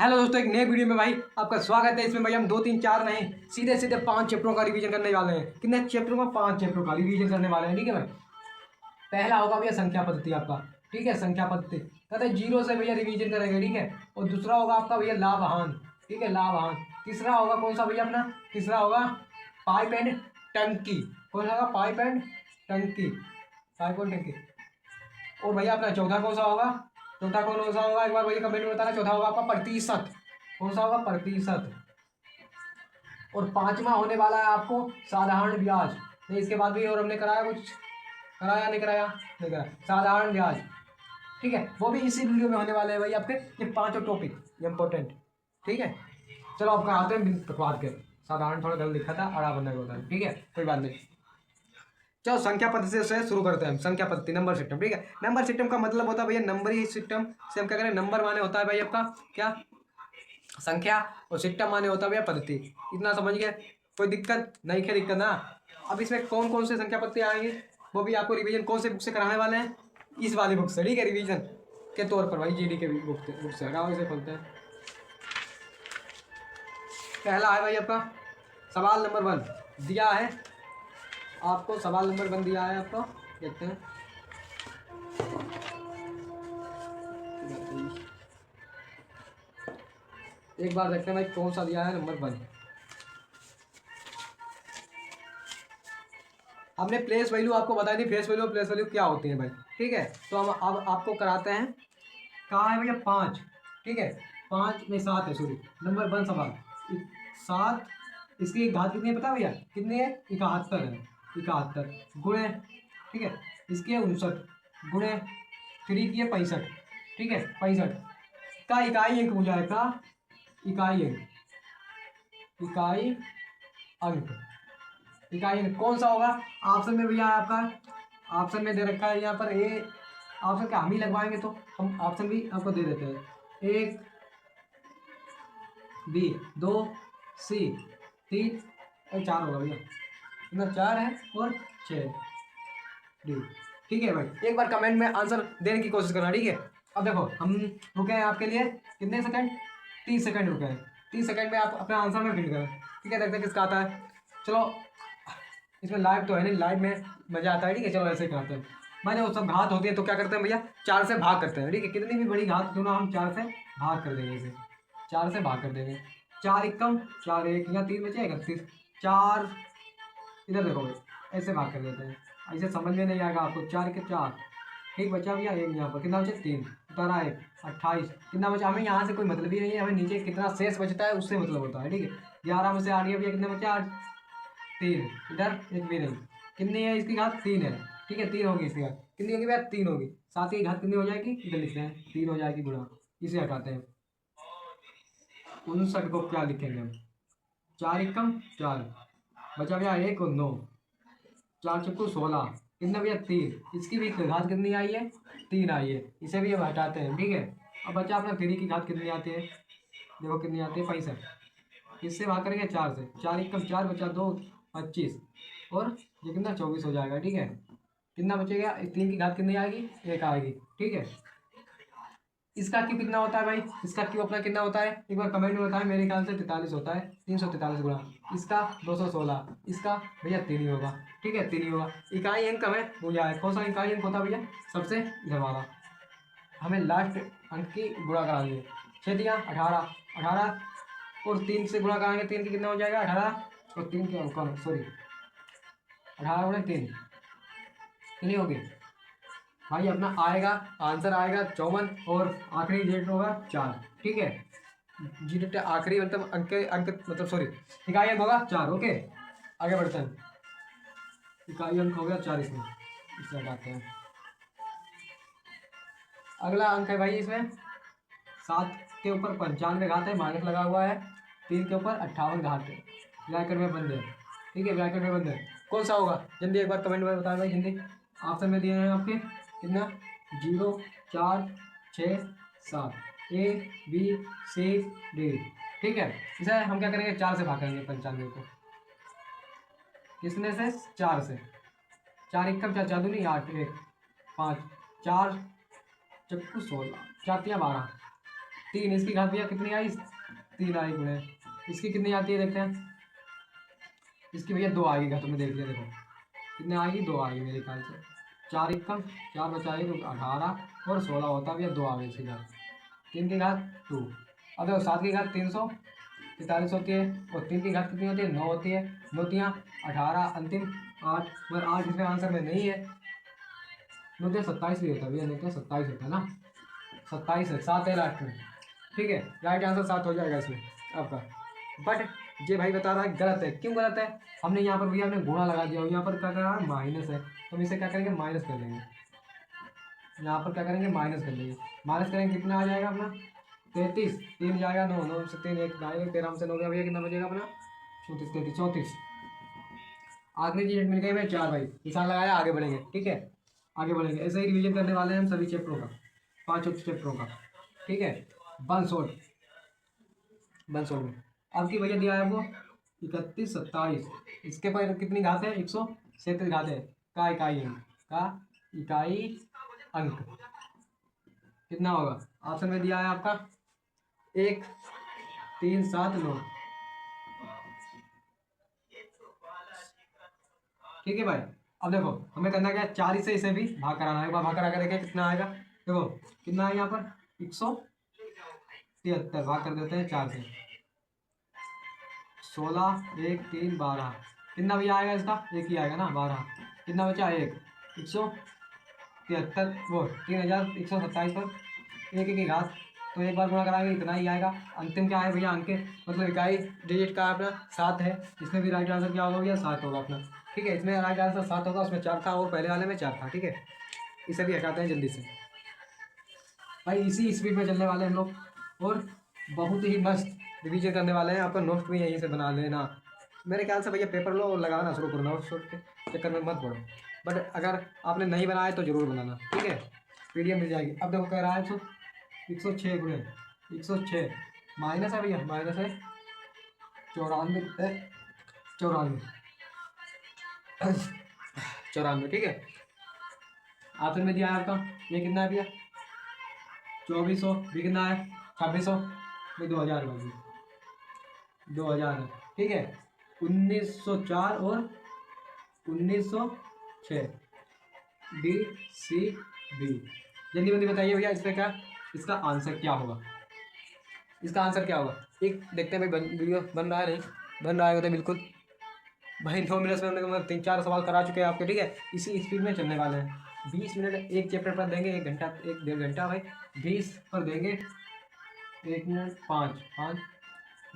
Hello दोस्तों, एक नए वीडियो में भाई आपका स्वागत है। इसमें भाई हम 2 3 4 नहीं, सीधे सीधे 5 चैप्टरों का रिवीजन करने वाले हैं। कितने चैप्टरों का? 5 चैप्टरों का रिवीजन करने वाले हैं। ठीक है भाई, पहला होगा भैया संख्या पद्धति आपका। ठीक है, संख्या पद्धति कहते हैं 0 से भैया रिवीजन करेंगे। ठीक है, और दूसरा होगा आपका भैया लाभ हान। ठीक है, लाभ हान। तीसरा होगा कौन सा भैया अपना? तीसरा होगा पाइप एंड टंकी। कौन सा होगा? पाइप एंड टंकी। पाइप एंड टंकी। और भैया अपना चौथा कौन सा होगा? चौथा कौन सा होगा? एक बार भैया कमेंट में बताना। चौथा होगा आपका प्रतिशत। कौन सा होगा? प्रतिशत। और पांचवा होने वाला है आपको साधारण ब्याज। नहीं, इसके बाद भी और हमने कराया कुछ? कराया नहीं कराया? नहीं कराया। साधारण ब्याज। ठीक है, वो भी इसी वीडियो में होने वाले हैं भाई आपके ये पांचों टॉपिक इंपॉर्टेंट। ठीक है, चलो आपका आते हैं बकवाद के। साधारण थोड़ा गलत लिखा था, अड़ा बनने को होता है। ठीक है, कोई बात नहीं। चलो संख्या पद्धति से शुरू करते हैं हम। संख्या पद्धति, नंबर सिस्टम। ठीक है, नंबर सिस्टम का मतलब होता है भैया नंबरी सिस्टम से हम क्या करें? नंबर माने होता है भाई आपका क्या? संख्या। और सिस्टम माने होता है भैया पद्धति। इतना समझ गए? कोई दिक्कत नहीं? क्या दिक्कत ना? अब इसमें कौन कौन से संख्या पद्धति आएंगे वो भी आपको रिवीजन कौन से बुक से कराने वाले हैं? इस वाली बुक से। ठीक है, रिवीजन के तौर पर भाई जीडी के बुक से हटाओ, इसे खोलते हैं। पहला है भाई आपका सवाल नंबर 1 दिया है आपको। सवाल नंबर 1 दिया है आपको, देखते हैं। एक बार देखते हैं भाई कौन सा दिया है नंबर 1। हमने प्लेस वैल्यू आपको बताई थी। प्लेस वैल्यू क्या होती है भाई? ठीक है, तो हम अब आपको कराते हैं। कहाँ है भैया? 5। ठीक है, 5 में 7 है। सॉरी, नंबर 1 सवाल 7। इसकी घात कितनी है पता है भैया? कितनी है? 71 है। 71 गुणे, ठीक है, इसकी है 59 गुणे 3 की है 65। ठीक है, 65 का इकाई अंक हो जाएगा। इकाई अंक, इकाई अंक, इकाई अंक कौन सा होगा? ऑप्शन में भैया आपका ऑप्शन में दे रखा है यहाँ पर ए। ऑप्शन क्या हम ही लगवाएंगे तो हम ऑप्शन भी आपको दे देते हैं। 1 बी, 2 सी, 3 और 4 होगा भैया। इतना 4 है और 6 डी। ठीक है भाई, एक बार कमेंट में आंसर देने की कोशिश करना। ठीक है, अब देखो हम रुके हैं आपके लिए कितने सेकंड? 30 सेकंड रुके हैं। 30 सेकंड में आप अपना आंसर में फिल करें। ठीक है, देखते हैं किसका आता है। चलो, इसमें लाइव तो है नहीं, लाइव में मजा आता है। ठीक है, चलो ऐसे ही करते हैं। मैंने वो सब घात होती है तो क्या करते हैं भैया? 4 से भाग करते हैं। ठीक है, कितनी भी बड़ी घात क्यों ना हम 4 से भाग कर देंगे। इसे 4 से भाग कर देंगे। 4 एकम 4 एक, या 3 बचे 31। 4 इधर देखो भाई, ऐसे भाग कर देते हैं। ऐसे समझ में नहीं आएगा आपको। 4 के 4, ठीक बचा भैया एक। यहाँ पर कितना बचे? 3 उतारा 1, 28। कितना बचा? हमें यहाँ से कोई मतलब ही नहीं है, हमें नीचे कितना शेष बचता है उससे मतलब होता है। ठीक है, 11 में से 8 गया भैया, कितने बचे? 8। 3 इधर एक भी नहीं। कितनी है इसकी घात? 3 है। ठीक है, 3 होगी इसकी घात। कितनी होगी भैया? 3 होगी। 7 की घात कितनी हो जाएगी? इधर लिखते हैं 3 हो जाएगी गुणा। इसे हटाते हैं। 59 को क्या लिखेंगे हम? 4 एकम 4, बचा भैया 1 और 9। 4 चक्कू 16, कितना भैया? 3। इसकी भी घात कितनी आई है? 3 आई है। इसे भी अब हटाते हैं। ठीक है, अब बचा अपना 3 की घात कितनी आती है? देखो कितनी आती है? 65। किससे भाग करेंगे? 4 से। 4 एकम 4, बचा 2, 25 और ये कितना? 24 हो जाएगा। ठीक है, कितना बचेगा? 3 की घात कितनी आएगी? 1 आएगी। ठीक है, इसका क्यों कितना होता है भाई? इसका क्यों अपना कितना होता है? एक बार कमेंट में बताएं। मेरे ख्याल से 43 होता है। 343 गुणा इसका 216। इसका भैया 3 ही होगा। ठीक है, 3 ही होगा। इकाई अंक हमें भूल जाए कौन सा इकाई अंक होता है भैया? सबसे इधर वाला। हमें लास्ट अंक की गुणा कराएंगे। 6 दिया 18, 18 और 3 से गुणा कराएंगे। 3 की कितना हो जाएगा? 18 और 3 के कौन? सॉरी, 18 गुणे 3 कितनी होगी भाई? अपना आएगा आंसर आएगा 54 और आखिरी डिजिट होगा 4। ठीक है, डिजिट आखिरी मतलब अंक मतलब सॉरी इकाई अंक होगा 4। ओके, आगे बढ़ते हैं। इकाई अंक हो गया 4 इसमें, इसे हटाते हैं। अगला अंक है भाई इसमें 7 के ऊपर 95 घात है, माइनस लगा हुआ है। 3 के ऊपर 58 घात है। ब्रैकेट में बंद है। ठीक है, ब्रैकेट में बंद है। कौन सा होगा? जल्दी एक बार कमेंट में बताएं भाई। जल्दी ऑप्शन में दिए हैं आपके कितना? 0 4 6 7 ए बी सी डी। ठीक है, इसे हम क्या करेंगे? 4 से भाग करेंगे 95 को। किसने से? 4 से। 4 एकम 4, 4 दूनी 8, 1 5, 4 चक्कू 16, 4 तिया 12, 3, इसकी घात भैया कितनी आई, 3 आई गुणे, इसकी कितनी आती है देखते हैं, इसकी भैया 2 आएगी घात में, देख लिया देखो कितने आएगी, 2 आएगी मेरे ख्याल से, 4 एकम 4 बचाएगी तो 18 और 16 होता है भैया, 2 आ गई इसकी घात, 3 की घात 2। अब देखो 7 की घात 343 होती है, और 3 की घात कितनी होती है, 9 होती है, 9 तियाँ 18, अंतिम 8, मगर 8 इसमें आंसर में नहीं है, 9 तियाँ 27 भी होता है भैया, 9 तियाँ 27 होता है ना, 27 है, 7 है लास्ट में, ठीक है, राइट आंसर 7 हो जाएगा इसमें आपका। बट ये भाई बता रहा है गलत है, क्यों गलत है, हमने यहाँ पर भैया हमने गुणा लगा दिया, और यहाँ पर क्या कर रहा है, माइनस है, तो हम इसे क्या करेंगे, माइनस कर देंगे, यहाँ पर क्या करेंगे, माइनस कर लेंगे, माइनस करेंगे कितना आ जाएगा अपना 33, 3 जाएगा 9, 9 से 3 1 9, 13 से 9 गया भैया, कितना बचेगा अपना 34, 33 34। आखिरी चीज मिल गई भाई 4 भाई, निशान लगाया, आगे बढ़ेंगे, ठीक है, आगे बढ़ेंगे, ऐसे ही रिवीजन करने वाले हैं हम सभी चैप्टरों का, 5 चैप्टरों का, ठीक है। वन शॉट में आपकी भैया दिया है वो 31 27, इसके पर कितनी घात है, 137 घात है, का इकाई अंक, का इकाई अंक कितना होगा, ऑप्शन में दिया है आपका 1 3 7 9, ठीक है भाई। अब देखो हमें करना क्या है, 4 से इसे भी भाग कराना है, एक बार भाग करा कर देखें कितना आएगा, देखो कितना है यहाँ पर 173, भाग कर देते हैं 4 से, 16 1 3 12, कितना भी आएगा इसका, एक ही आएगा ना 12, कितना बचा 1, 173 वो 3127 पर 1 की घात, तो एक बार गुणा कराएंगे इतना ही आएगा, अंतिम क्या है भैया, अंक मतलब इकाई डिजिट का अपना 7 है, इसमें भी राइट आंसर क्या होगा भैया, 7 होगा अपना, ठीक है, इसमें राइट आंसर 7 होगा, उसमें 4 था और पहले वाले में 4 था, ठीक है, इसे भी हटाते हैं जल्दी से भाई, इसी स्पीड में चलने वाले हम लोग, और बहुत ही मस्त रिवीजन करने वाले हैं, आपका नोट भी यहीं से बना लेना, मेरे ख्याल से भैया पेपर लो और लगाना शुरू करो, नोट शोट के चक्कर में मत पड़ो, बट अगर आपने नहीं बनाया तो जरूर बनाना, ठीक है, पीडीएफ मिल जाएगी। अब देखो कह रहा है 106 गुणे 106 माइनस है भैया, माइनस है 94 94, ठीक है, ऑप्शन में दिया है आपका, ये कितना है भैया 2400, भी कितना है 2600, भी 2000 है, 2000 है, ठीक है, 1904 और 1906, डी सी बी, जल्दी जल्दी बताइए भैया इसका क्या, इसका आंसर क्या होगा, इसका आंसर क्या होगा, एक देखते हैं भाई, वीडियो बन रहा है नहीं बन रहा है होता है बिल्कुल भाई, 2 मिनट में हमने 3-4 सवाल करा चुके हैं आपके, ठीक है, इसी स्पीड में चलने वाले हैं, 20 मिनट एक चैप्टर पर देंगे, 1 घंटा 1-1.5 घंटा भाई, 20 पर देंगे 1 मिनट 5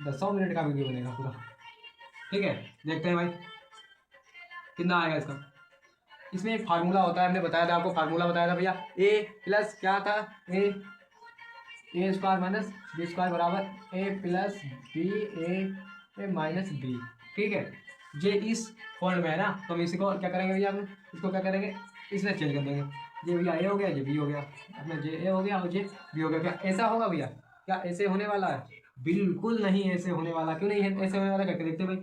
100 मिनट का वीडियो बनेगा पूरा, ठीक है, देखते हैं भाई कितना आएगा इसका। इसमें एक फार्मूला होता है, हमने बताया था आपको, फार्मूला बताया था भैया, ए प्लस क्या था, ए स्क्वायर माइनस बी स्क्वायर बराबर ए प्लस बी ए माइनस बी, ठीक है, ये इस फॉर्म में है ना, तो हम इसी को क्या करेंगे भैया, हम इसको क्या करेंगे, इसमें चेंज कर देंगे, ये भैया ए हो गया, ये बी हो गया, अपना जे ए हो गया और ये बी हो गया, क्या ऐसा होगा भैया, क्या ऐसे होने वाला है, बिल्कुल नहीं ऐसे होने वाला, क्यों नहीं है ऐसे होने वाला, करके देखते भाई,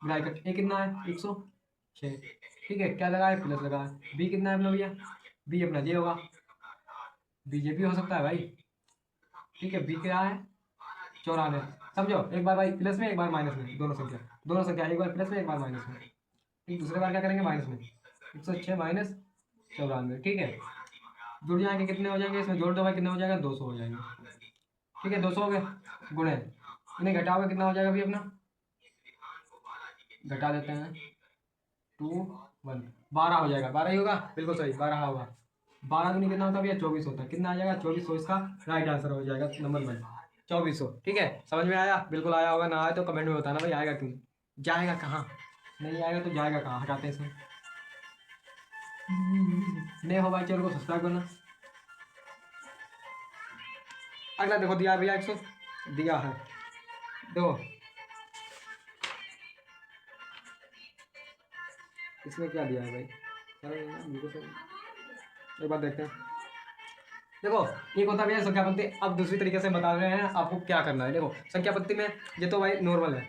ब्रैकेट ए कितना है 106, ठीक है, क्या लगा है प्लस लगा है, बी कितना है अपना भैया, बी अपना जे होगा, बीजेपी हो सकता है भाई, ठीक है, बी क्या है 94, समझो, एक बार भाई प्लस में एक बार माइनस में, दोनों संख्या एक बार प्लस में एक बार माइनस में, ठीक, दूसरे बार क्या करेंगे माइनस में, 106 माइनस 94, ठीक है, जुड़ जाएंगे कितने हो जाएंगे, इसमें जोड़ दो भाई, कितने हो जाएगा 200 हो जाएंगे, ठीक है, 200 हो गए, गुणे इन्हें घटाओगे कितना हो जाएगा भाई अपना, घटा देते हैं 2 1 12 हो जाएगा, 12 ही होगा, बिल्कुल सही 12 होगा, 12 दूनी कितना होता है भैया 24 होता है, कितना आ जाएगा 2400, इसका राइट आंसर हो जाएगा नंबर 1 2400, ठीक है, समझ में आया, बिल्कुल आया होगा, ना आया तो कमेंट में बताना भाई, आएगा क्यों, जाएगा कहाँ, नहीं आएगा तो जाएगा कहाँ, हटाते हैं इसमें, नहीं हो भाई चैनल को सब्सक्राइब करना। अगला देखो दिया है भैया 100 दिया है, देखो इसमें क्या दिया है भाई, एक बार देखते हैं, देखो एक होता है भैया संख्या पत्ती, अब दूसरी तरीके से बता रहे हैं आपको क्या करना है, देखो संख्या पत्ती में ये तो भाई नॉर्मल है,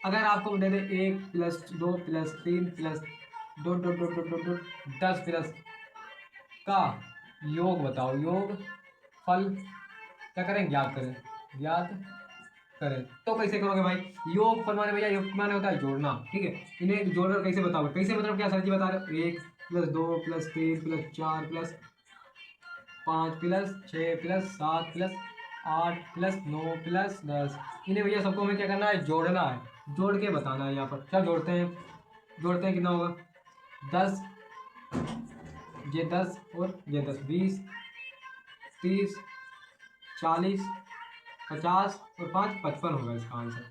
अगर आपको दे दे 1 plus 2 plus 3 plus dot dot dot dot dot 10 plus का योग बताओ, योग फल क्या करें, ज्ञात करें, ज्ञात करें। तो कैसे करोगे भाई? योग फल माने भैया, योग माने होता है जोड़ना, ठीक है। इन्हें जोड़कर कैसे बताओगे? कैसे मतलब क्या सर जी बता रहे हो? 1+2+3+4+5+6+7+8+9+10। इन्हें भैया सबको हमें क्या करना है? जोड़ना है, जोड़ के बताना है। यहाँ पर क्या जोड़ते हैं? जोड़ते हैं कितना होगा? 10, ये 10 और ये 10, 20, 30, 40, 50 और 5, 55 होगा इसका आंसर।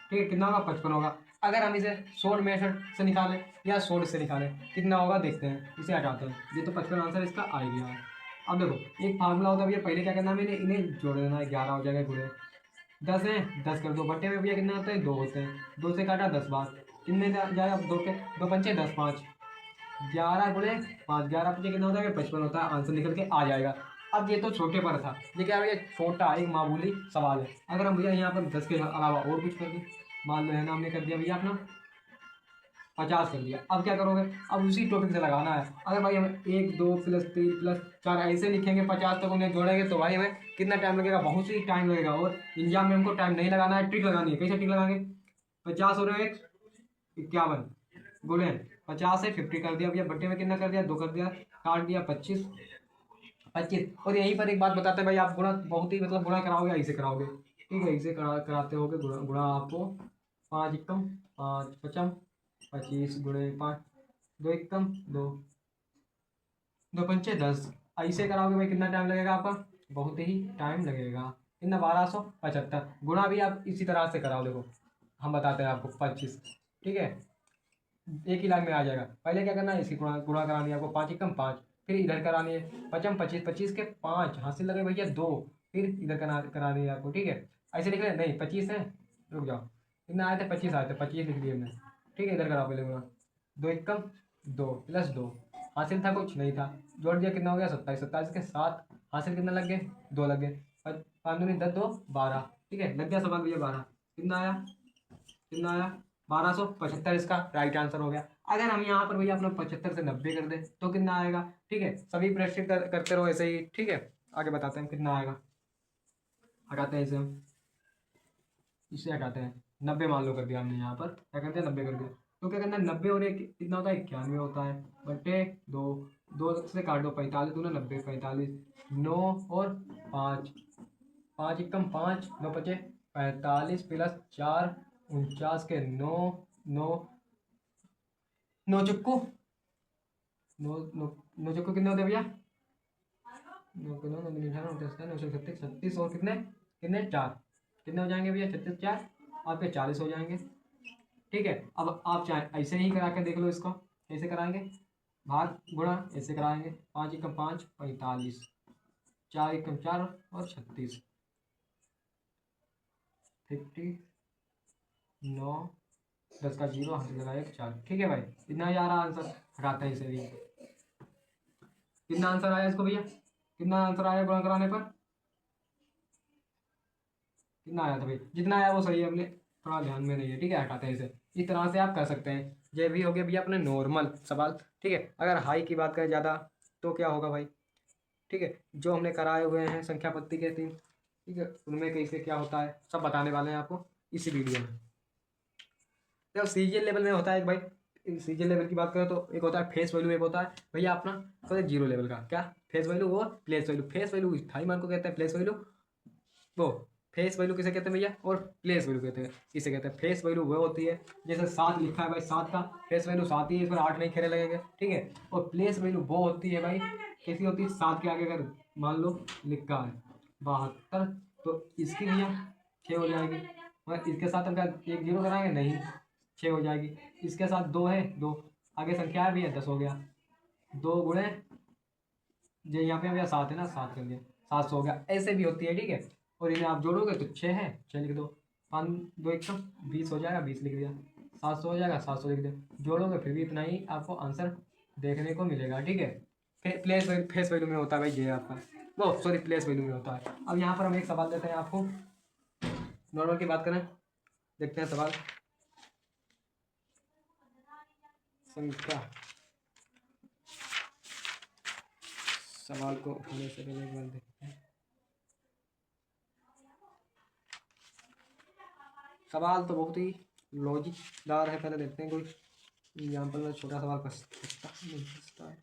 ठीक है, कितना होगा? 55 होगा। अगर हम इसे शॉर्ट मेथड से निकालें या शॉर्ट से निकालें, कितना होगा देखते हैं। इसे हटाते हैं, ये तो 55 आंसर इसका आ ही गया है। अब देखो, एक फार्मूला होता है भैया, पहले क्या करना है? मैंने इन्हें जोड़ देना है, 11 हो जाएगा गुणे 10 है, 10 कर दो बट्टे में भैया कितने होते हैं? 2 होते हैं, 2 से काटा 10 बार, कितने जाएगा? 2 के 2 पंचे 10, 5, 11 गुणे 5, 11 पंचे कितना होता है? 55 होता है। आंसर निकल के आ जाएगा। अब ये तो छोटे पर था, ये क्या है? ये छोटा एक मामूली सवाल है। अगर हम भैया यहाँ पर 10 के अलावा और कुछ कर दें, मान लो है ना, हमने कर दिया भैया अपना 50 कर दिया। अब क्या करोगे? अब उसी टॉपिक से लगाना है। अगर भाई हम 1, 2 + 3 + 4 ऐसे लिखेंगे 50 तक उन्हें जोड़ेंगे, तो भाई हमें कितना टाइम लगेगा? बहुत ही टाइम लगेगा। और एग्जाम में हमको टाइम नहीं लगाना है, ट्रिक लगानी है। कैसे ट्रिक लगाएंगे? 50 और 1 51 गुणे 50 है 50 कर दिया भैया, बट्टे में कितना कर दिया? 2 कर दिया, काट दिया 25, 25। और यहीं पर एक बात बताते हैं भाई, आप गुणा बहुत ही मतलब गुणा कराओगे या ऐसे कराओगे? ठीक है, ऐसे कराते होगे गुणा। गुणा आपको 5 एकम 5 पचम 25 गुणे 5, 2 एकम 2, 2 पंचे 10। ऐसे कराओगे भाई, कितना टाइम लगेगा आपका? बहुत ही टाइम लगेगा। कितना? 1275। गुणा भी आप इसी तरह से कराओ। देखो हम बताते हैं आपको 25, ठीक है, एक ही लाइन में आ जाएगा। पहले क्या करना है? इसी गुणा गुणा करानी है आपको, 5 एकम 5, फिर इधर करानी है पचम 25, 25 के 5 हासिल लगे भैया 2, फिर इधर करानी है आपको, ठीक है। ऐसे लिख ले नहीं 25 है, रुक जाओ, कितना आए थे? 25 आए थे, 25 लिख लिए हमने, ठीक है। इधर कराओ पहले गुणा, 2 एकम 2 + 2, हासिल था कुछ नहीं था, जोड़ दिया, कितना हो गया? 27, 27 के 7 हासिल कितना लग गए? 2 लग गए, 5 दूनी 10, 2 12, ठीक है, लग गया सवाल भैया 12। कितना आया? कितना आया? 1275 इसका राइट आंसर हो गया। अगर हम यहाँ पर भैया अपना 75 से 90 कर दें तो कितना आएगा? ठीक है, सभी प्रश्न करते रहो ऐसे ही, ठीक है। आगे बताते हैं कितना आएगा। हटाते हैं इसे हम, इसे हटाते हैं। 90 मान लो कर दिया हमने, यहाँ पर क्या करते हैं? 90 कर दिया। तो क्या करना है? 90 और 1 कितना होता है? 91 होता है, बट्टे 2, 2 से काट दो, 45 दूना 90, 45, 9 और 5, 5 एकम 5, 9 पचे 45 + 4 49 के 9, 9 9 चुक्कू 9 9 9 चुक्कू कितने होते हैं भैया? 9 के 9 9 दूनी 18 9 9 36 36 और कितने कितने 4, कितने हो जाएंगे भैया? 36 4 आपके 40 हो जाएंगे, ठीक है। अब आप चाहे ऐसे ही करा के देख लो इसको, कैसे कराएंगे? भाग गुणा ऐसे कराएंगे, 5 एकम 5 45, 4 एकम 4 और 36, 50 9 10 का 0 हाथ लगाए 4, ठीक है भाई। इतना ही आ रहा आंसर। हटाते हैं इसे भी। कितना आंसर आया इसको भैया? कितना आंसर आया गुणा कराने पर? कितना आया था भाई? जितना आया वो सही है, हमने थोड़ा ध्यान में नहीं है, ठीक है। हटाते हैं इसे। इस तरह से आप कर सकते हैं। ये भी हो गया भैया अपने नॉर्मल सवाल, ठीक है। अगर हाई की बात करें ज़्यादा, तो क्या होगा भाई? ठीक है, जो हमने कराए हुए हैं संख्या पत्ती के 3, ठीक है, उनमें कैसे क्या होता है सब बताने वाले हैं आपको इसी वीडियो में। जब सीजीएल लेवल में होता है एक भाई, सीजीएल लेवल की बात करें तो एक होता है फेस वैल्यू, एक होता है भैया अपना तो 0 लेवल का। क्या? फेस वैल्यू और प्लेस वैल्यू। फेस वैल्यू स्थायी मान को कहते हैं, प्लेस वैल्यू वो फेस वैल्यू किसे कहते हैं भैया? और प्लेस वैल्यू कहते हैं, किसे कहते हैं? फेस वैल्यू वो होती है, जैसे 7 लिखा है भाई, 7 का फेस वैल्यू 7 ही है, इसमें 8 नहीं खेले लगेंगे, ठीक है। और प्लेस वैल्यू वो होती है भाई, कैसी होती है? 7 के आगे अगर मान लो लिखा है 72, तो इसकी भैया 6 हो जाएगी। मगर इसके साथ हम क्या 1 0 कराएंगे? नहीं, 6 हो जाएगी। इसके साथ 2 है, 2 आगे संख्या है भैया, 10 हो गया। 2 गुणे जो यहाँ पे भैया 7 है ना, 7 कर दिया, 700 हो गया। ऐसे भी होती है, ठीक है। और इन्हें आप जोड़ोगे तो 6 है, 6 लिख दो, 5 2 1 20 हो जाएगा, 20 लिख दिया, 700 हो जाएगा, 700 लिख दिया। जोड़ोगे फिर भी इतना ही आपको आंसर देखने को मिलेगा, ठीक है। प्लेस फेस वैल्यू में होता है भाई ये आपका, वो सॉरी प्लेस वैल्यू में होता है। अब यहाँ पर हम एक सवाल देते हैं आपको, नॉर्मल की बात करें, देखते हैं सवाल। संख्या सवाल को उठाने से पहले एक बार देखते हैं। सवाल तो बहुत ही लॉजिकदार है। पहले देखते हैं कोई एग्जाम्पल में छोटा सवाल फंसता नहीं फंसता है।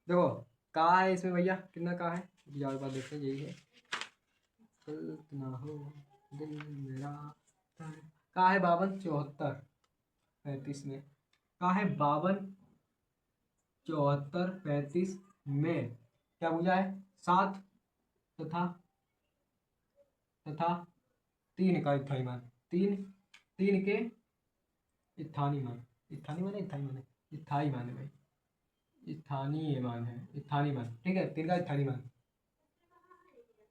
देखो कहा है इसमें भैया, कितना कहा है, यार बात देखते हैं, यही है। ना हो दिल मेरा, कहा है 52 74 35 में, कहा है 52 74 35 में क्या पूछा है, 7 तथा तथा 3 का स्थायी मान, तीन तीन के स्थानीय मान, स्थानीय मान है स्थायी मान है, स्थायी मान है भाई, स्थानीय मान है, स्थानीय मान, ठीक है, 3 का स्थानीय मान।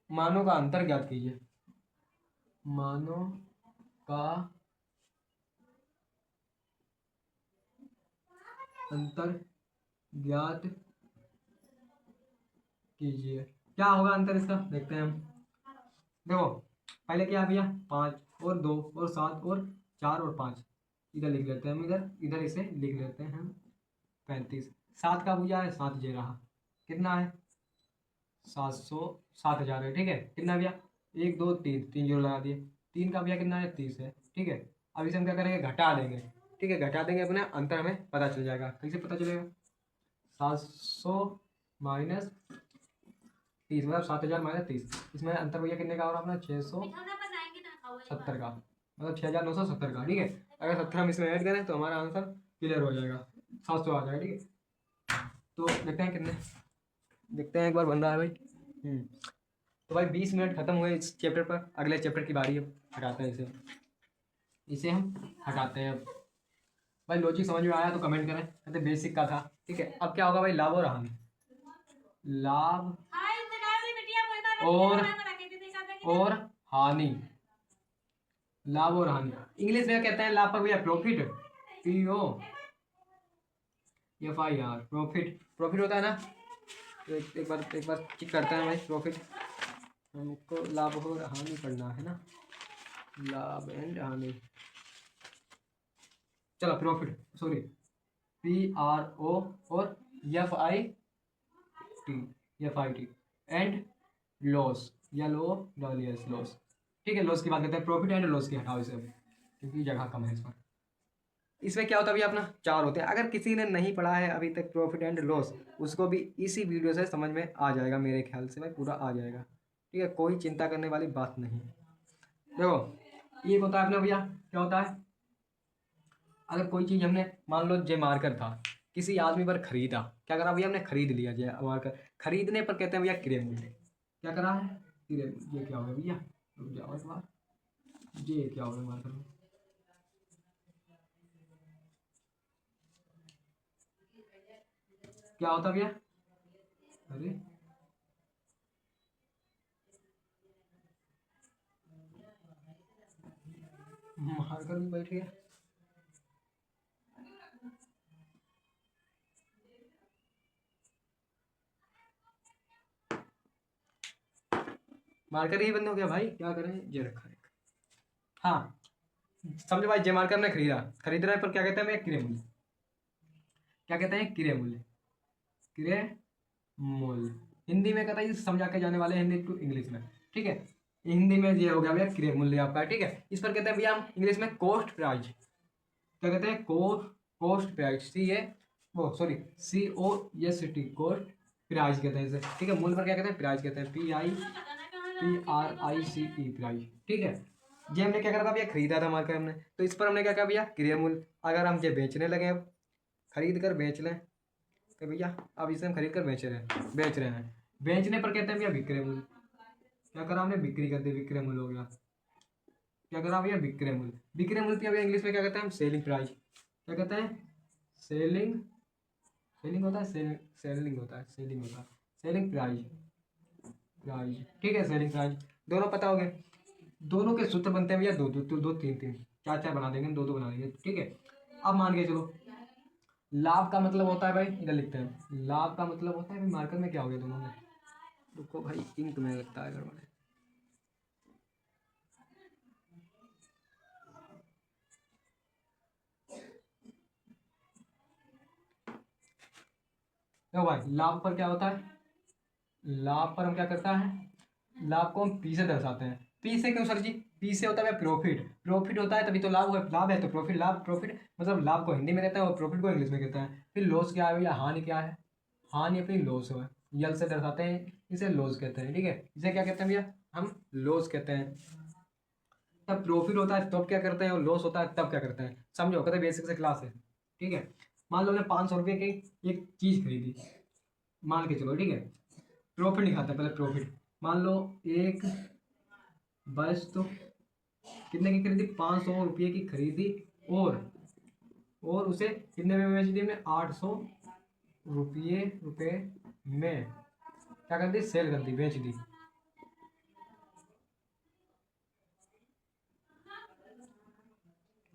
मानों का अंतर ज्ञात कीजिए, मानों का अंतर ज्ञात कीजिए। क्या होगा अंतर इसका, देखते हैं हम। देखो पहले क्या है भैया, 5 और 2 और 7 और 4 और 5, इधर लिख लेते हैं हम, इधर इधर इसे लिख लेते हैं हम 35। 7 का पूछा है, 7 जे रहा, कितना है 700, 7000 है, ठीक है। कितना भैया 1 2 3, 3 जीरो लगा दिए। 3 का भैया कितना है 30 है, ठीक है। अब इसे हम क्या करेंगे, घटा देंगे, ठीक है, घटा देंगे, अपने अंतर हमें पता चल जाएगा। कैसे पता चलेगा, 700 माइनस 30 मतलब 7000 माइनस 30, इसमें अंतर भैया कितने का हो रहा है अपना 670 का, मतलब 6970 का, ठीक है। अगर 70 हम इसमें ऐड करें तो हमारा आंसर क्लियर हो जाएगा, 700 आ जाएगा, ठीक है। तो देखते हैं कितने, देखते हैं एक बार बन रहा है भाई। तो भाई 20 मिनट खत्म हुए इस चैप्टर पर, अगले चैप्टर की बारी है। हटाते हैं इसे, इसे हम हटाते हैं अब। भाई लॉजिक समझ में आया तो कमेंट करें, कहते बेसिक का था, ठीक है। अब क्या होगा भाई, लाभ और हानि, लाभ और हानि, लाभ और हानि इंग्लिश में कहते हैं लाभ पर भैया प्रॉफिट, POFIR, प्रॉफिट, प्रॉफिट होता है ना। तो एक बार चेक करते हैं भाई, प्रॉफिट हमको लाभ और हानि करना है ना, लाभ एंड हानि, चलो प्रॉफिट सॉरी PRO और FIT एंड लॉस, या लॉस, ठीक है। लॉस की बात करते हैं, प्रॉफिट एंड लॉस की हटाओ इसे क्योंकि जगह कम है इस पर। इसमें क्या होता है भैया, अपना 4 होते हैं। अगर किसी ने नहीं पढ़ा है अभी तक प्रॉफिट एंड लॉस, उसको भी इसी वीडियो से समझ में आ जाएगा, मेरे ख्याल से भाई पूरा आ जाएगा, ठीक है, कोई चिंता करने वाली बात नहीं है। देखो ये होता है अपना भैया, क्या होता है, अगर कोई चीज़ हमने मान लो जे मार्कर था, किसी आदमी पर खरीदा, क्या करा भैया हमने खरीद लिया जे मार्कर, खरीदने पर कहते हैं भैया क्रय मूल्य, क्या करा है क्रय मूल्य। ये क्या हो गया भैया, रुक जाओ एक बार, ये क्या हो गया मार्कर में, क्या होता भैया, अरे मार्कर भी बैठ गया, मार्कर ही बंद हो गया भाई, क्या करें, ये रखा है। हाँ समझो भाई, जे मार्कर ने खरीदा, खरीदने पर क्या कहते हैं भैया क्रय मूल्य, क्या कहते हैं क्रय मूल्य, क्रय मूल्य हिंदी में कहता है, ये समझा के जाने वाले हिंदी टू इंग्लिश में, ठीक है। हिंदी में ये हो गया भैया क्रय मूल्य आपका, ठीक है। इस पर कहते हैं भैया हम इंग्लिश में कॉस्ट प्राइस, क्या कहते हैं cost price, COST, cost price कहते हैं इसे, ठीक है। मूल्य पर क्या कहते हैं, प्राइस कहते हैं, PRICE प्राइस, ठीक है। ये हमने क्या करा था भैया, खरीदा था मार्केट हमने, तो इस पर हमने क्या कहा भैया क्रय मूल्य। अगर हम ये बेचने लगे, अब खरीद कर बेच लें, तो भैया अब इसे हम खरीद कर बेच रहे हैं, बेचने पर कहते हैं भैया विक्रय मूल्य। क्या करा हमने, बिक्री कर दी, विक्रय मूल्य हो गया। क्या करा भैया, विक्रय मूल्य, विक्रय मूल्य भैया इंग्लिश में क्या कहते हैं हम, सेलिंग प्राइस, क्या कहते हैं, सेलिंग, सेलिंग होता है, सेलिंग होता है, सेलिंग प्राइस, ठीक है, सेलिंग प्राइस। दोनों पता हो गए, दोनों के सूत्र बनते हैं भैया दो दो, तो दो तीन तीन, चार चार बना देंगे, दो दो बना देंगे, ठीक है। अब मान के चलो, लाभ का मतलब होता है भाई, इधर लिखते हैं, लाभ का मतलब होता है भाई, मार्कर में क्या हो गया दोनों में, रुको भाई इंक में लगता है गड़बड़ है। देखो भाई लाभ पर क्या होता है, लाभ पर हम क्या करता है, लाभ को हम पी से दर्शाते हैं। पी से क्यों सर जी? पी से होता है प्रॉफिट, प्रॉफिट होता है तभी तो लाभ है, लाभ है तो प्रॉफिट, लाभ प्रॉफिट मतलब लाभ को हिंदी में कहते हैं और प्रॉफिट को इंग्लिश में कहते हैं। फिर लॉस क्या है भैया? हानि क्या है? हानि अपनी लॉस है, यल से दर्शाते हैं, इसे लॉस कहते हैं। ठीक है, इसे क्या कहते हैं भैया? हम लॉस कहते हैं। तब प्रॉफिट होता है तब क्या करते हैं, और लॉस होता है तब क्या करते हैं, समझो, कहते हैं बेसिक से क्लास है। ठीक है, मान लो हमने 500 रुपये की एक चीज़ खरीदी, मान के चलो, ठीक है, प्रॉफिट निकालते हैं पहले, प्रॉफिट। मान लो एक वस्तु कितने की खरीदी? 500 रुपये की खरीदी, और उसे कितने में बेच दी हमने? 800 रुपये में क्या कर दी? सेल कर दी, बेच दी।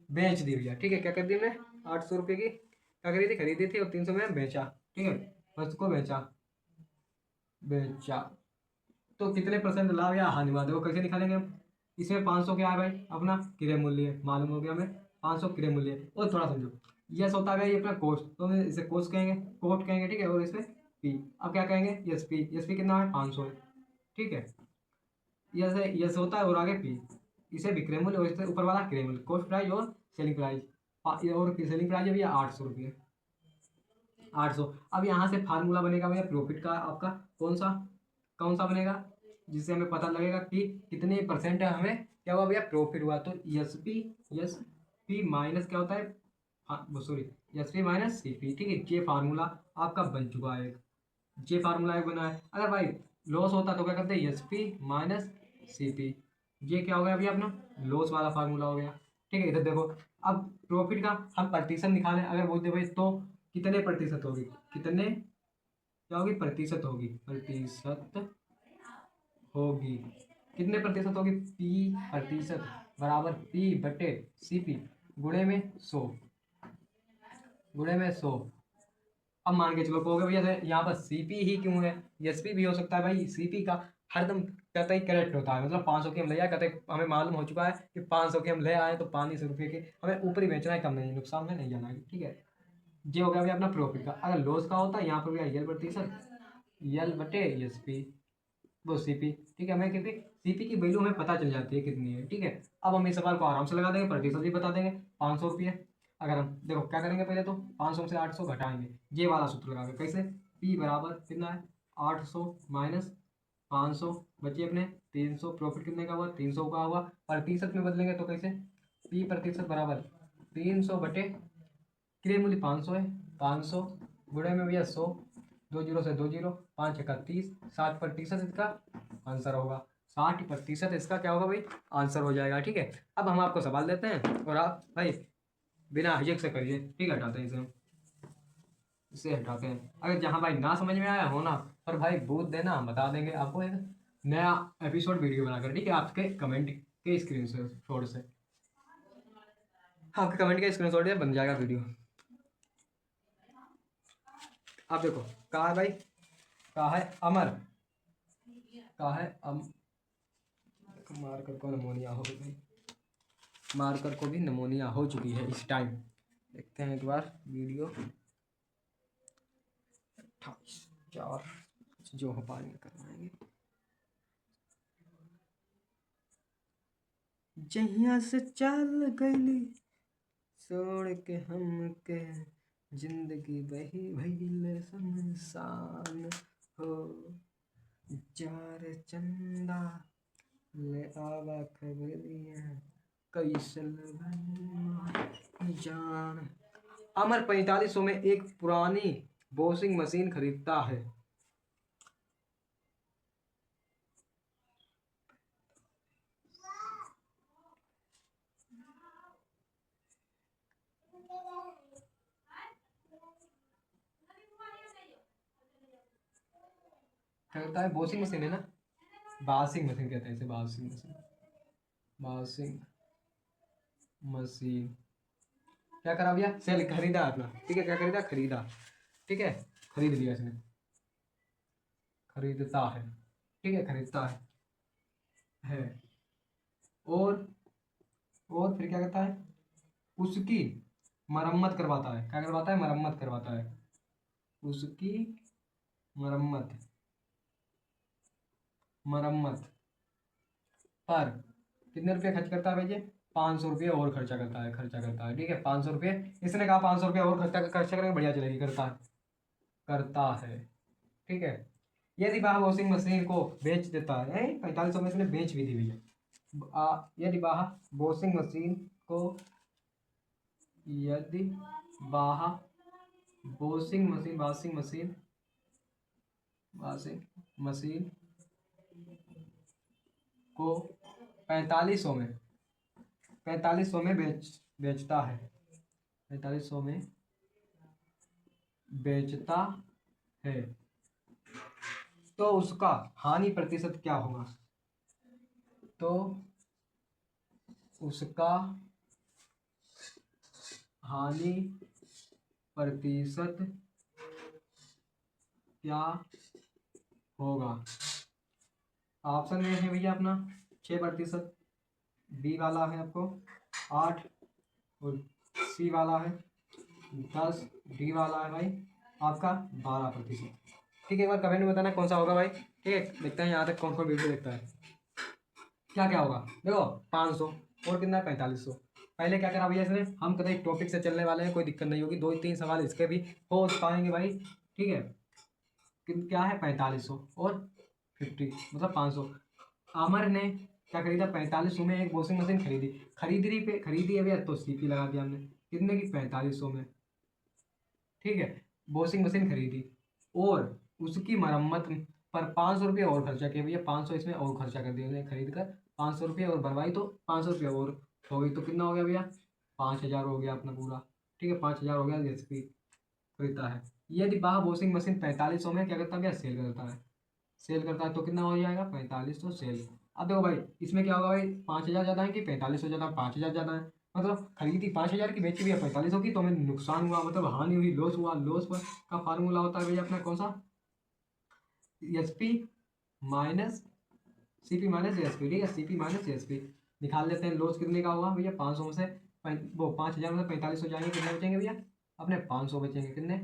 बेच दी भैया, ठीक है, क्या कर दी हमने? 800 रुपये की क्या करी थी? खरीदी थी, और 300 में बेचा। ठीक है, वस्तु को बेचा, बेचा तो कितने परसेंट लाभ या हानि हुआ? देखो कैसे निकालेंगे हम? इसमें 500 क्या है भाई? अपना क्रय मूल्य है, मालूम हो गया हमें, 500 क्रय मूल्य है। और थोड़ा समझो, यस होता है ये अपना कोस्ट, तो हम इसे कोस्ट कहेंगे, कोट कहेंगे, ठीक है, और इसमें पी, अब क्या कहेंगे? यस पी, यस पी कितना है? 500 है। ठीक है, यस यस होता है और आगे पी, इसे विक्रय मूल्य और इससे ऊपर वाला क्रय मूल्य, कॉस्ट प्राइस और सेलिंग प्राइस, और सेलिंग प्राइस है भैया 800 रुपये, 800। अब यहाँ से फार्मूला बनेगा भैया प्रॉफिट का आपका, कौन सा बनेगा? जिससे हमें पता लगेगा कि कितने परसेंट हमें क्या हुआ भैया? प्रॉफिट हुआ। तो एस पी माइनस क्या होता है? Sorry, S P minus C P. ठीक है, ये फार्मूला आपका बन चुका है, ये फार्मूला एक बना है। अगर भाई लॉस होता तो क्या करते हैं? S P minus C P. ये क्या हो गया भैया? अपना लॉस वाला फार्मूला हो गया। ठीक है, इधर देखो, अब प्रॉफिट का हम प्रतिशत निकालें अगर बोलते भाई, तो कितने प्रतिशत होगी? कितने क्या होगी? प्रतिशत होगी, प्रतिशत होगी, कितने प्रतिशत होगी? पी प्रतिशत बराबर पी बटे सी पी गुणे में 100, गुणे में 100। अब मान के चलो कहोगे भैया यहाँ पर सीपी ही क्यों है? एसपी भी हो सकता है भाई, सीपी का हरदम कहते ही करेक्ट होता है, मतलब 500 की हम ले आए, कहते हमें मालूम हो चुका है कि 500 की हम ले आए तो 500 रुपये के हमें ऊपर ही बेचना है, कम नहीं, नुकसान में नहीं जाना है। ठीक है, ये हो गया भैया अपना प्रॉफिट का। अगर लॉस का होता है यहाँ पर भैया यल प्रतिशत, यल बटे एस पी, वो सीपी। ठीक है, हमें क्योंकि सीपी की वैल्यू हमें पता चल जाती है कितनी है। ठीक है, अब हम इस सवाल को आराम से लगा देंगे, प्रतिशत भी बता देंगे, 500 रुपये। अगर हम देखो क्या करेंगे, पहले तो 500 में से 800 घटाएंगे, ये वाला सूत्र लगाएंगे, कैसे? पी बराबर कितना है? 800 माइनस 500 बचे अपने 300, प्रॉफिट कितने का हुआ? 300 का हुआ। प्रतिशत में बदलेंगे तो कैसे? पी प्रतिशत बराबर 300 बटे क्रय मूल्य 500 है, 500 गुणे में भैया 100, 2 जीरो से 2 जीरो, 5 एकम 30, 60% इसका आंसर होगा। 60% इसका क्या होगा भाई? आंसर हो जाएगा। ठीक है, अब हम आपको सवाल देते हैं और आप भाई बिना हिचक से करिए। ठीक है, हटाते हैं इसे, हम इसे हटाते हैं। अगर जहाँ भाई ना समझ में आया हो ना, पर भाई बूथ देना, हम बता देंगे आपको एक नया एपिसोड वीडियो बनाकर। ठीक है, आपके कमेंट के स्क्रीन शॉट से, आपके कमेंट का स्क्रीन शॉट बन जाएगा वीडियो। आप देखो, कहा है भाई, कहा है अमर, कहा है मारकर को नमोनिया हो गई, मारकर को भी नमोनिया हो चुकी है इस टाइम। देखते हैं एक बार वीडियो, 28/4 जो हो पाएंगे करवाएंगे। जहिया से चल गई छोड़ के हम के, जिंदगी बही भइल शमशान हो, जार चंदा ले आवा खबरिया कैसे जान। अमर 4500 में एक पुरानी वॉशिंग मशीन खरीदता है। खरीदता है, वॉशिंग मशीन है ना, वॉशिंग मशीन कहते हैं इसे, वॉशिंग मशीन, वॉशिंग मशीन। क्या करा भैया? सेल, खरीदा अपना। ठीक है, क्या खरीदा? खरीदा। ठीक है, खरीद लिया इसने, खरीदता है। ठीक है, खरीदता है। और और फिर क्या करता है? उसकी मरम्मत करवाता है। क्या करवाता है? मरम्मत करवाता है, उसकी मरम्मत, मरम्मत पर कितने रुपये खर्च करता है भाई ये? 500 रुपये और खर्चा करता है। ठीक है, 500 रुपये। इसने कहा 500 रुपये और खर्चा करेंगे, बढ़िया चलेगी। करता है। ठीक है। यदि वह वॉशिंग मशीन को बेच देता है, 4500 में इसने बेच भी दी भैया। यदि वह वॉशिंग मशीन को यदि वह वॉशिंग मशीन को 4500 में बेचता है, 4500 में बेचता है, तो उसका हानि प्रतिशत क्या होगा? तो उसका हानि प्रतिशत क्या होगा? ऑप्शन में है भैया अपना 6%, बी वाला है आपको 8, और सी वाला है 10, डी वाला है भाई आपका 12%। ठीक है, एक बार कमेंट में बताना कौन सा होगा भाई। ठीक है, देखते हैं यहाँ तक कौन कौन वीडियो देखता है। क्या क्या होगा देखो, 500 और कितना है 4500। पहले क्या करा भैया इसने, हम कभी टॉपिक से चलने वाले हैं, कोई दिक्कत नहीं होगी, 2-3 सवाल इसके भी हो पाएंगे भाई। ठीक है, क्या है 4500 और 50 मतलब 500। आमर ने क्या खरीदा, 4500 में एक वॉशिंग मशीन खरीदी है भैया, तो सीपी लगा दिया हमने कितने की, 4500 में। ठीक है, वॉशिंग मशीन खरीदी और उसकी मरम्मत पर 500 रुपये और खर्चा किया भैया, 500 इसमें और खर्चा कर दिया खरीद कर, 500 रुपये और बनवाई तो 500 रुपये और हो गई, तो कितना हो गया भैया, 5000 हो गया अपना पूरा। ठीक है, 5000 हो गया एचपी खरीदता है। यदि वह वॉशिंग मशीन 4500 में क्या करता है भैया, सेल करता है, तो कितना हो जाएगा 4500 सेल। अब देखो भाई इसमें क्या होगा भाई, 5000 ज़्यादा है कि 4500 ज़्यादा, 5000 ज़्यादा है, मतलब खरीदी 5000 की, बेची भी है 4500 की, तो हमें नुकसान हुआ, मतलब हानि हुई, लॉस हुआ। लॉस का फार्मूला होता है भैया अपना कौन सा, SP minus CP minus SP. ठीक है, सीपी माइनस एसपी निकाल लेते हैं। लॉस कितने का हुआ भैया, 500 में से वो 5000 में से 4500 जाएंगे, कितने बचेंगे भैया अपने 500 बचेंगे, कितने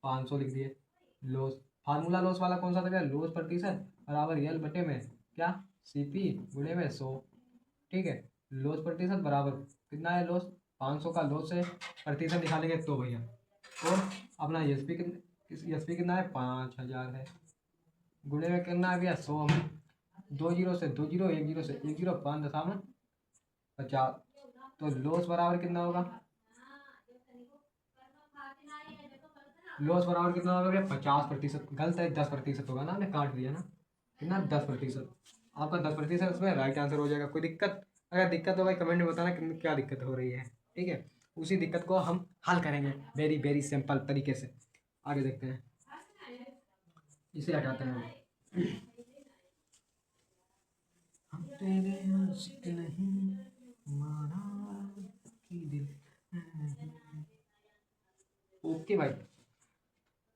500 लिख दिए। लॉस फार्मूला लॉस वाला कौन सा था भैया, लॉस प्रतिशत बराबर यल बटे में क्या, सीपी गुणे में 100। ठीक है, लॉस प्रतिशत बराबर कितना है, लॉस 500 का लॉस से प्रतिशत निकालेंगे तो भैया, और अपना एसपी कितना है 5000 है, गुणे में करना है भैया 100 में, 2 जीरो से 2 जीरो, 1 जीरो से 1 जीरो, 5 50, तो लॉस बराबर कितना होगा, लॉस बराबर कितना होगा भैया 50%। गलत है, 10% होगा ना, हमने काट दिया ना, कितना 10%। आपका 10% उसमें राइट आंसर हो जाएगा। कोई दिक्कत, अगर दिक्कत हो भाई कमेंट में बताना कि क्या दिक्कत हो रही है। ठीक है, उसी दिक्कत को हम हल करेंगे वेरी वेरी सिंपल तरीके से। आगे देखते हैं, इसे हटाते हैं हम तेरे आशिक नहीं माना कि दिल। ओके भाई,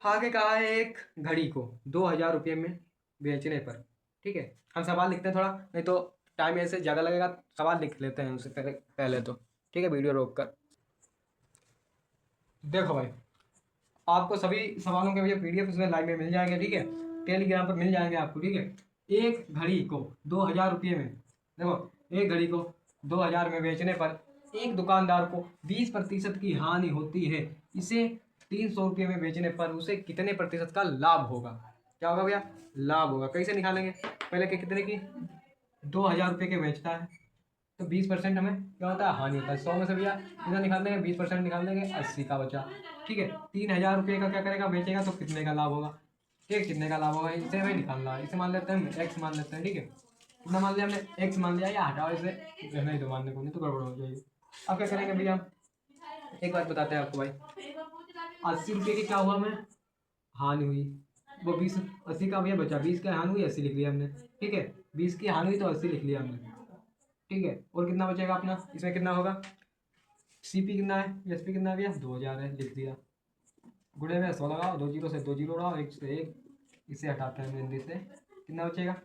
आगे कहा है एक घड़ी को 2000 रुपये में बेचने पर। ठीक है, हम सवाल लिखते हैं थोड़ा, नहीं तो टाइम ऐसे ज़्यादा लगेगा, सवाल लिख लेते हैं उससे पहले तो। ठीक है, वीडियो रोक कर देखो भाई, आपको सभी सवालों के भैया पीडीएफ उसमें लाइव में मिल जाएंगे। ठीक है, टेलीग्राम पर मिल जाएंगे आपको। ठीक है, एक घड़ी को 2000 रुपये में, देखो एक घड़ी को 2000 में बेचने पर एक दुकानदार को 20% की हानि होती है, इसे 300 रुपये में बेचने पर उसे कितने प्रतिशत का लाभ होगा? क्या होगा भैया, लाभ होगा। कैसे निकालेंगे, पहले के कितने की, 2000 रुपये के बेचता है, तो 20% हमें क्या होता है, हानि होता है। 100 में से भैया कितना निकाल देंगे, 20% निकाल देंगे, 80 का बचा। ठीक है, 3000 रुपये का क्या करेगा, बेचेगा, तो कितने का लाभ होगा। ठीक है, कितने का लाभ होगा इसे हमें निकालना है। इसे मान लेते हैं हम एक्स मान लेते हैं। ठीक है, कितना मान लिया हमने, एक्स मान लिया, या हटाओ इसे, रहना ही तो मानने को, नहीं तो गड़बड़ हो जाएगी। अब क्या करेंगे भैया, एक बात बताते हैं आपको भाई, 80 रुपये की क्या हुआ, हमें हानि हुई, वो 20 80 का भैया बचा, 20 की हानि हुई, 80 लिख लिया हमने। ठीक है, 20 की हानि हुई तो 80 लिख लिया हमने। ठीक है, और कितना बचेगा अपना, इसमें कितना होगा, सीपी कितना है, एसपी कितना है भैया 2000 है, लिख दिया, गुणे में 100 लगाओ, 2 जीरो से 2 जीरो उड़ाओ, 1 से 1, इसे हटाते हैं हिंदी से, कितना बचेगा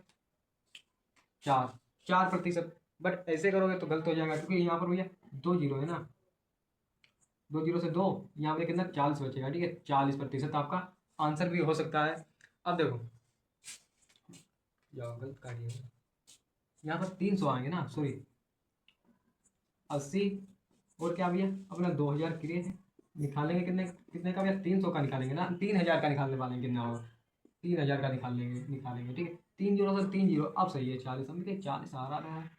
4%। बट ऐसे करोगे तो गलत हो जाएगा, क्योंकि यहाँ पर भैया 2 जीरो है ना, 2 जीरो से 2, यहाँ पे कितना 40 बचेगा। ठीक है, 40% आपका आंसर भी हो सकता है। अब देखो जाओ गलत काटिए, यहाँ पर 300 आएंगे ना, सॉरी 80 और क्या भैया अपना 2000 क्रिए है, निकालेंगे कितने कितने का भैया 300 का निकालेंगे ना, 3000 का निकालने वाले हैं, कितना होगा 3000 का निकालेंगे ठीक है, 3 जीरो अब सही है 40, हम देखिए 40 आ रहा है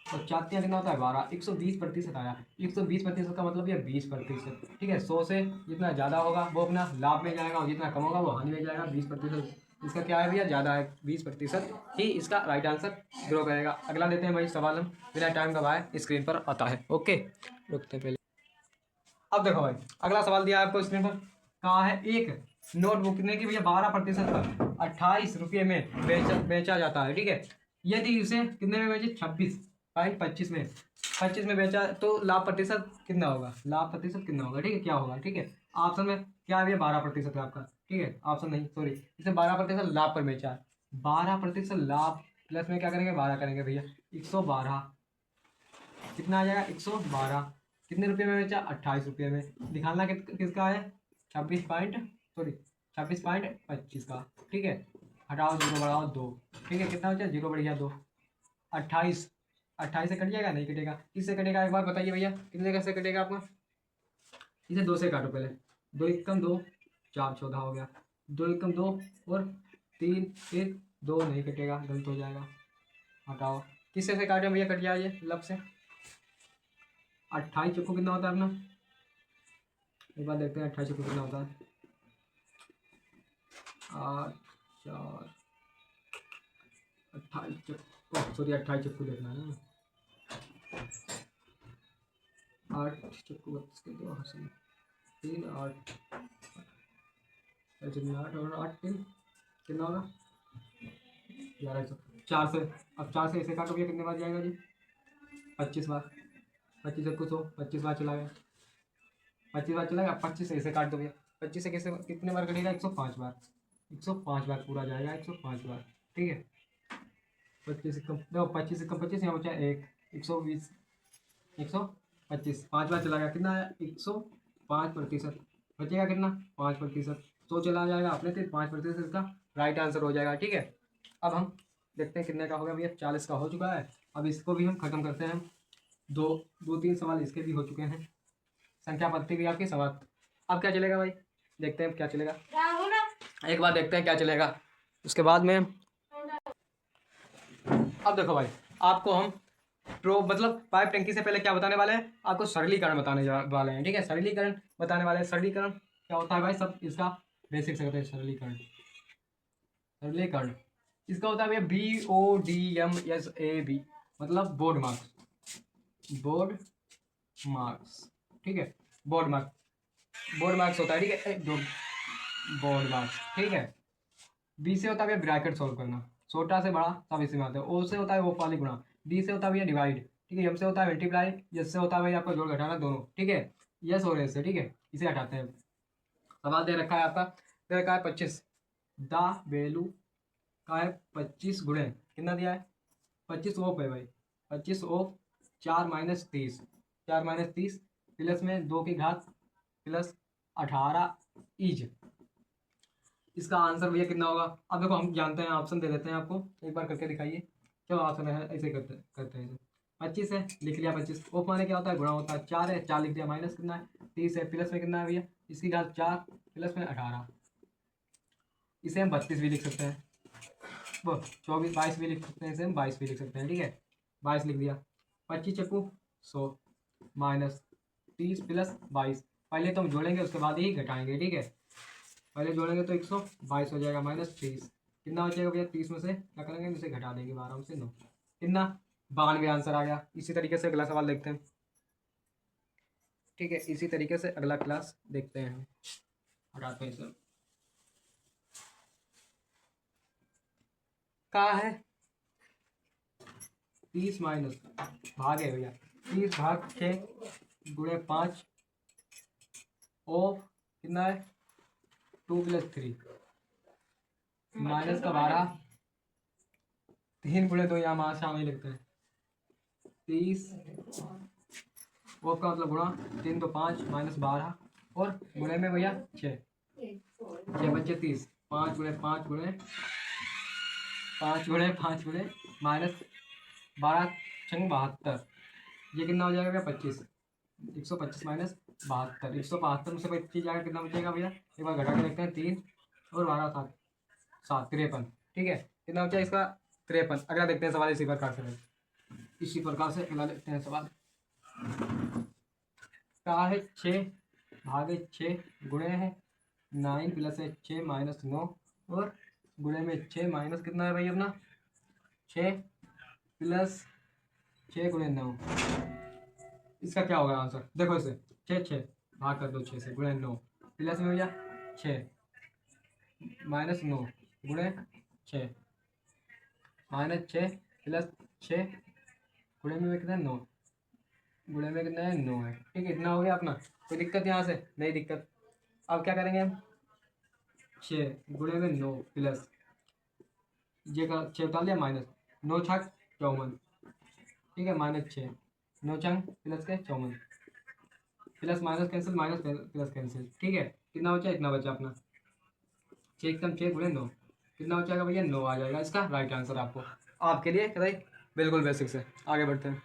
और 4 कितना होता है 12, 120% आया, 120% का मतलब ये 20%, ठीक है। 100 से जितना ज़्यादा होगा वो अपना लाभ में जाएगा और जितना कम होगा वो हानि में जाएगा। 20% इसका क्या है भैया ज़्यादा है, 20% ही इसका राइट आंसर ग्रो करेगा। अगला लेते हैं भाई सवाल हम बिना टाइम गवाए, स्क्रीन पर आता है। ओके रुकते हैं पहले। अब देखो भाई अगला सवाल दिया है आपको स्क्रीन पर, कहा है एक नोटबुक ने की भैया 12% पर 28 रुपये में बेचा जाता है, ठीक है। यदि उसे कितने में बेचे 26.25 में 25 में बेचा तो लाभ प्रतिशत कितना होगा, लाभ प्रतिशत कितना होगा, ठीक है क्या होगा, ठीक है। ऑप्शन में क्या है भैया 12% है आपका, ठीक है। ऑप्शन नहीं सॉरी, इसे 12% लाभ पर बेचा है, 12% लाभ प्लस में क्या करेंगे 12 करेंगे भैया 112, कितना आ जाएगा 112, कितने रुपये में बेचा 28 रुपये में, निकालना किसका है 26.25 का, ठीक है। हटाओ 0 बढ़ाओ 2, ठीक है कितना बचा 0 बढ़िया 2, 28 28 से कट जाएगा नहीं कटेगा, किससे कटेगा एक बार बताइए भैया, कितने कैसे कटेगा आपका, इसे 2 से काटो पहले, 2 एकम 2 4 14 हो गया, 2 एकम 2 और 3 1 2 नहीं कटेगा गलत हो जाएगा, हटाओ किससे से काटे भैया कट जाइए लब से, 28 चक्कू कितना होता है अपना, एक बार देखते हैं 28 चक्कू कितना होता है, 8 4 28 चक्कू सॉरी 28 चक्कू देखना है ना, 8 चक्कू 32 के 2 हासिल 3 8 8 और 8 3 कितना होगा 1100, 4 से अब 4 से ऐसे काटोगे कितने बार जाएगा जी 25 बार, 25 चक्कू 100 25 बार चला गया, 25 बार चला गया, 25 से ऐसे काट दो भैया, 25 से कैसे कितने बार कटेगा 105 बार, 105 बार पूरा जाएगा 105 बार, ठीक है। 25 से कम देखो 25 से कम 25 यहाँ बचा 120 125 5 बार चला गया कितना है 105%, बचेगा कितना 5%, तो चला जाएगा अपने से 5% का राइट आंसर हो जाएगा, ठीक है। अब हम देखते हैं कितने का हो गया भैया 40 का हो चुका है, अब इसको भी हम खत्म करते हैं, दो तीन सवाल इसके भी हो चुके हैं, संख्या पत्ती भी आपकी सवाल, अब क्या चलेगा भाई देखते हैं क्या चलेगा, एक बार देखते हैं क्या चलेगा उसके बाद में। अब देखो भाई आपको हम मतलब पाइप टंकी से पहले क्या बताने वाले हैं, आपको सरलीकरण बताने वाले हैं, ठीक है। सरलीकरण बताने वाले हैं, सरलीकरण क्या होता है भाई सब इसका बेसिक से होता है, सरलीकरण सरलीकरण इसका होता है भैया BODMAS मतलब बोर्ड मार्क्स, बोर्ड मार्क्स, ठीक है। बोर्ड मार्क्स होता है, ठीक है दो बोर्ड मार्क्स, ठीक है। बी से होता है ब्रैकेट सॉल्व करना, छोटा से बड़ा सब इसी में आता है, ओ से होता है वो वाली गुणा, डी से होता है भैया डिवाइड, ठीक है। एम से होता है मल्टीप्लाई, एस से होता है भाई आपका जोड़ घटाना दोनों, ठीक है। यस और एस से, ठीक है इसे हटाते हैं। सवाल दे रखा है आपका, दे रखा है 25 द वैल्यू का है 25 गुणे कितना दिया है 25 ऑफ है भाई, 25 ऑफ 4 - 30 प्लस में 2 की घात प्लस 18 इज, इसका आंसर भैया कितना होगा। अब देखो हम जानते हैं, ऑप्शन दे देते हैं आपको, एक बार करके दिखाइए क्या ऑप्शन है, ऐसे करते हैं इसे 25 है लिख लिया 25 ऑफ माने क्या होता है गुणा होता है, 4 है 4 लिख दिया, माइनस कितना है 30 है, प्लस में कितना है भैया इसकी घात 4 प्लस में 18, इसे हम 32 भी लिख सकते हैं, वो 24 22 भी लिख सकते हैं, इसे हम 22 भी लिख सकते हैं, ठीक है 22 लिख दिया। 25 चक्कू 100 माइनस 30 प्लस 22, पहले तो हम जोड़ेंगे उसके बाद ही घटाएंगे, ठीक है। पहले जोड़ेंगे तो 122 हो जाएगा माइनस 30, कितना बचेगा भैया 30 में से क्या करेंगे इसे घटा देंगे 12 में से 9, कितना 92 आंसर आ गया। इसी तरीके से अगला सवाल देखते हैं, ठीक है इसी तरीके से अगला क्लास देखते हैं हम, हटाते हैं इसे, कहा है 30 माइनस भागे भैया 30 भाग 6 गुणे 5 ऑफ कितना है 2 + 3 माइनस का 12 3 गुणे 2 यहाँ मास शामिल लिखते हैं 30 ऑफ का मतलब गुणा 3 तो 5 माइनस 12 और गुणे में भैया 6 बच्चे 30 5 गुणे 5 गुणे 5 गुणे -12 ये कितना हो जाएगा भैया 25। 125 माइनस 72, 172 में से 25 जाएगा कितना बचेगा भैया, एक बार घटा के देखते हैं। 3 और 12 7 7 53। ठीक है, कितना बचा इसका 53। अगला देखते हैं सवाल इसी प्रकार से। इसी प्रकार से अगला देखते हैं सवाल। क्या है 6/6 गुणे है 9 प्लस है 6 माइनस 9 और गुणे में 6 माइनस कितना है भाई अपना 6 प्लस 6 गुणे 9। इसका क्या होगा आंसर, देखो इसे 6 भाग कर दो 6 से गुणे 9 प्लस में भैया 6 माइनस 9 गुणे 6 माइनस 6 प्लस 6 गुणे में कितना 9 गुणे में कितना है 9 है। ठीक है, इतना हो गया अपना। कोई दिक्कत यहाँ से नहीं दिक्कत। अब क्या करेंगे हम 6 गुणे में 9 प्लस ये का 6 उतार लिया माइनस 9 छक 54। ठीक है, -6 9 छंग प्लस के 54 plus minus cancel minus plus cancel. ठीक है, कितना बचा, इतना बचा अपना 6 एकदम 6 गुणे 9 कितना बचाएगा भैया 9 आ जाएगा इसका राइट आंसर आपको, आपके लिए भाई बिल्कुल बेसिक से। आगे बढ़ते हैं।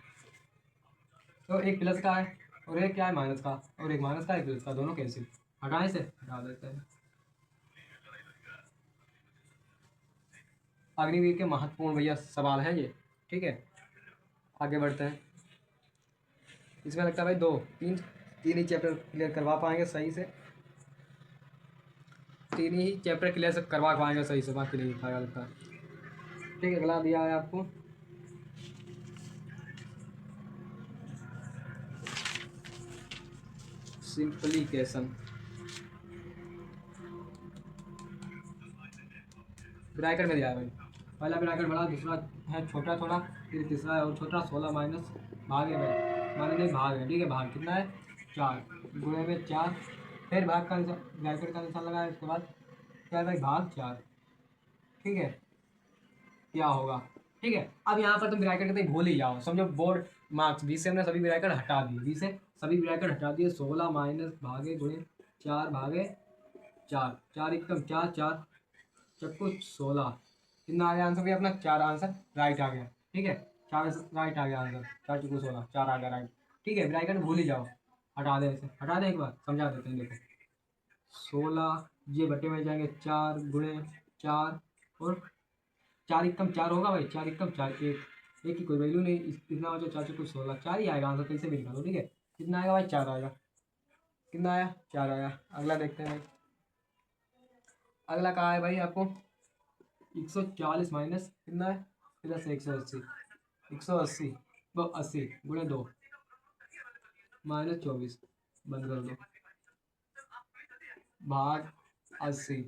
तो एक प्लस का है और एक क्या है माइनस का, और एक माइनस का एक प्लस का, दोनों कैंसिल हटाने से हटा देते हैं। अग्निवीर के महत्वपूर्ण भैया सवाल है ये। ठीक है, आगे बढ़ते हैं। इसमें लगता है भाई 3 ही चैप्टर क्लियर करवा पाएंगे सही से, 3 ही चैप्टर क्लियर से करवा पाएंगे सही से, बाकी नहीं पाएगा लगता है। ठीक है, अगला दिया है आपको सिंप्लीकेशन। ब्रैकेट में दिया है भाई, पहला ब्रैकेट बड़ा, दूसरा है छोटा थोड़ा, फिर तीसरा है और छोटा। 16 माइनस भाग है भाई, माइनस नहीं भाग है। ठीक है, भाग कितना है 4 गुणे में 4 फिर भाग का निशान, ब्रैकेट का निशान लगाया, उसके बाद क्या है भाई भाग 4। ठीक है, क्या होगा। ठीक है, अब यहाँ पर तुम ब्रैकेट कहीं भूल ही जाओ, समझो बोर्ड मार्क्स 20 से हमने सभी ब्रैकेट हटा दिए, 20 से सभी ब्रैकेट हटा दिए। 16 माइनस भागे गुणे 4 भागे 4 4 एकदम 4 4 चक्कू 16 कितना आ गया आंसर भी अपना 4 आंसर राइट आ गया। ठीक है, 4 राइट आ गया आंसर, 4 चक्कू 16 4 आ गया राइट। ठीक है, ब्रैकेट भूल ही जाओ, हटा दें, इसे हटा दें, एक बार समझा देते हैं। देखो 16 ये बटे में जाएंगे 4 गुणे 4 और 4 एकदम 4 होगा भाई, 4 एकदम 4 एक की कोई वैल्यू नहीं, इतना हो जाए 4 चक्कू 16 4 ही आएगा आंसर, कैसे भी निकालो। ठीक है, कितना आएगा भाई 4 आएगा, कितना आया 4 आया। अगला देखते हैं भाई, अगला कहा है भाई आपको 140 माइनस कितना है प्लस 180 180 वो 80 गुणे 2 -24 बंद कर दो भाग 80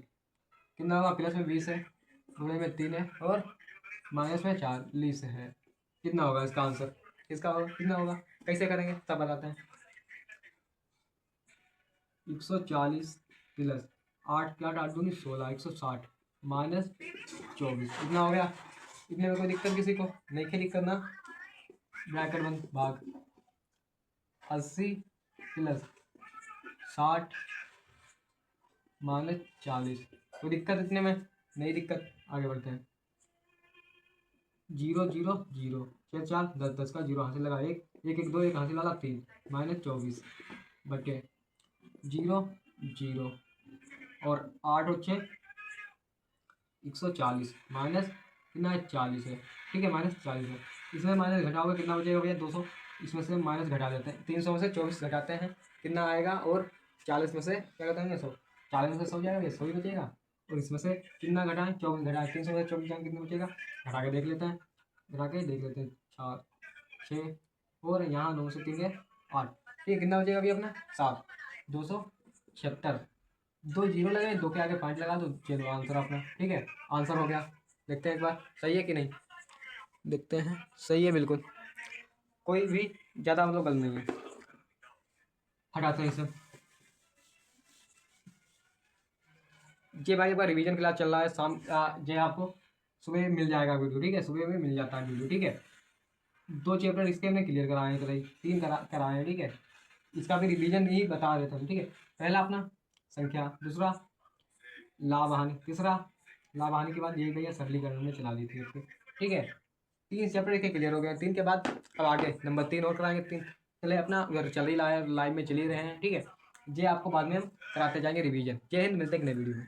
कितना होगा, प्लस में 20 है गुणे में 3 है और माइनस में 40 है। कितना होगा इसका आंसर, इसका होगा कितना होगा, कैसे करेंगे तब बताते हैं। 140 प्लस 8 के 8 8 दूनी 16 160 -24 कितना हो गया। इतने में कोई दिक्कत किसी को नहीं खे दिक्कत ना, ब्रैकेट बंद भाग 80 प्लस 60 -40 कोई दिक्कत इतने में नहीं दिक्कत। आगे बढ़ते हैं। 0 0 0 4 4 10 10 का 0 हासिल लगा, 1 1 1 2 1 हासिल लगा 3 -24 बटे 0 0 और 8 और 6 140 माइनस कितना है 40 है। ठीक है, -40 है, इसमें माइनस घटाओगे कितना बचेगा भैया 200, इसमें से माइनस घटा देते हैं, 300 में से 24 घटाते हैं कितना आएगा, और 40 में से क्या कहते हैं 100, 40 में से 100 जाएगा भैया 100 ही बचेगा, और इसमें से कितना घटाएं 24 घटाएं, 300 में से 24 जाएंगे कितना बचेगा, घटा के देख लेते हैं, घटा के देख लेते हैं 4 6 और यहाँ 9 से 3 है 8। ठीक है, कितना बचेगा भैया अपना 7 276 2 जीरो लगे, 2 के आगे पॉइंट लगा दो, चलो आंसर अपना। ठीक है, आंसर हो गया। देखते हैं एक बार सही है कि नहीं, देखते हैं सही है बिल्कुल, कोई भी ज़्यादा मतलब गलत नहीं है। हटाते हैं इसे। ये भाई एक बार रिवीजन क्लास चल रहा है शाम ये आपको सुबह मिल जाएगा वीडियो। ठीक है, सुबह में मिल जाता है वीडियो। ठीक है, 2 चैप्टर इसके हमने क्लियर कराए हैं, भाई 3 कराए हैं। ठीक है, इसका भी रिवीजन ही बता देता हूँ। ठीक है, पहला अपना संख्या, दूसरा लाभ हानि, तीसरा लाभ आने के बाद ये भैया सरलीकरण में चला दी थी उसको। ठीक है, 3 चैप्टर एक क्लियर हो गया। 3 के बाद अब आगे नंबर 3 और कराएंगे। 3 चले अपना उधर चल ही लाइव में चल ही रहे हैं। ठीक है, ये आपको बाद में हम कराते जाएंगे रिवीजन। जय हिंद, मिलते हैं एक नई वीडियो में।